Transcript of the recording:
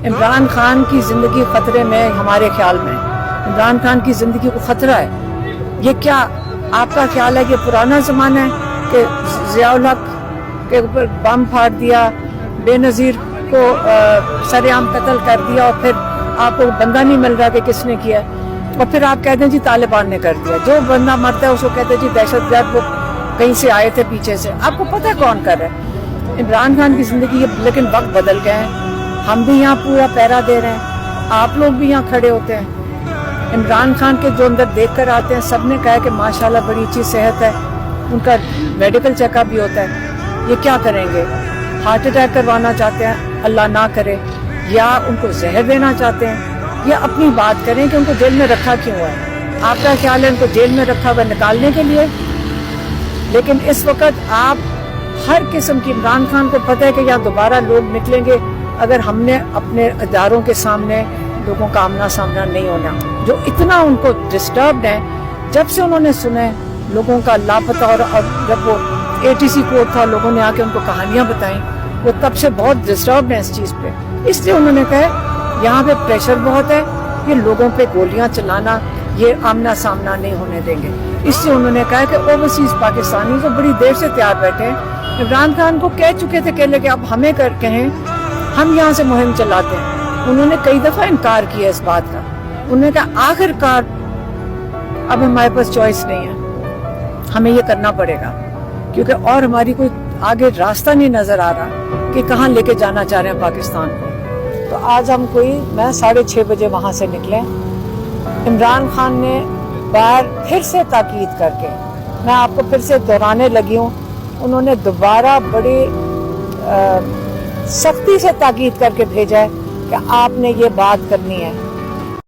عمران خان کی زندگی خطرے میں ہمارے خیال میں عمران خان کی زندگی کو خطرہ ہے. یہ کیا آپ کا خیال ہے کہ پرانا زمانہ ہے کہ ضیاء الحق کے اوپر بم پھاڑ دیا, بے نظیر کو سر عام قتل کر دیا اور پھر آپ کو بندہ نہیں مل رہا کہ کس نے کیا, اور پھر آپ کہتے ہیں جی طالبان نے کر دیا. جو بندہ مرتا ہے اس کو کہتے ہیں جی دہشت گرد, وہ کہیں سے آئے تھے پیچھے سے. آپ کو پتہ ہے کون کر رہا ہے؟ عمران خان کی زندگی. لیکن وقت بدل گئے ہیں, ہم بھی یہاں پورا پیرا دے رہے ہیں, آپ لوگ بھی یہاں کھڑے ہوتے ہیں. عمران خان کے جو اندر دیکھ کر آتے ہیں سب نے کہا کہ ماشاءاللہ بڑی اچھی صحت ہے, ان کا میڈیکل چیک اپ بھی ہوتا ہے. یہ کیا کریں گے؟ ہارٹ اٹیک کروانا چاہتے ہیں, اللہ نہ کرے, یا ان کو زہر دینا چاہتے ہیں, یا اپنی بات کریں کہ ان کو جیل میں رکھا کیوں ہے. آپ کا خیال ہے ان کو جیل میں رکھا ہوا نکالنے کے لیے؟ لیکن اس وقت آپ ہر قسم کی, عمران خان کو پتہ ہے کہ یہاں دوبارہ لوگ نکلیں گے اگر ہم نے اپنے اداروں کے سامنے لوگوں کا آمنا سامنا نہیں ہونا. جو اتنا ان کو ڈسٹربڈ ہیں جب سے انہوں نے سنا لوگوں کا لاپتہ, اور جب وہ ATC کوڈ تھا لوگوں نے آ کے ان کو کہانیاں بتائیں, وہ تب سے بہت ڈسٹربڈ ہیں اس چیز پہ. اس لیے انہوں نے کہا یہاں پہ پریشر بہت ہے, یہ لوگوں پہ گولیاں چلانا یہ آمنا سامنا نہیں ہونے دیں گے. اس لیے انہوں نے کہا کہ اوورسیز پاکستانی تو بڑی دیر سے تیار بیٹھے ہیں. عمران خان کو کہہ چکے تھے کہ اب ہمیں کہیں ہم یہاں سے مہم چلاتے ہیں. انہوں نے کئی دفعہ انکار کیا اس بات کا. انہوں نے کہا آخر کار اب ہمارے پاس چوائس نہیں ہے, ہمیں یہ کرنا پڑے گا, کیونکہ اور ہماری کوئی آگے راستہ نہیں نظر آ رہا کہ کہاں لے کے جانا چاہ رہے ہیں پاکستان کو. تو آج ہم میں 6:30 بجے وہاں سے نکلے. عمران خان نے باہر پھر سے تاکید کر کے, میں آپ کو پھر سے دہرانے لگی ہوں, انہوں نے دوبارہ بڑی سختی سے تاکید کر کے بھیجا ہے کہ آپ نے یہ بات کرنی ہے.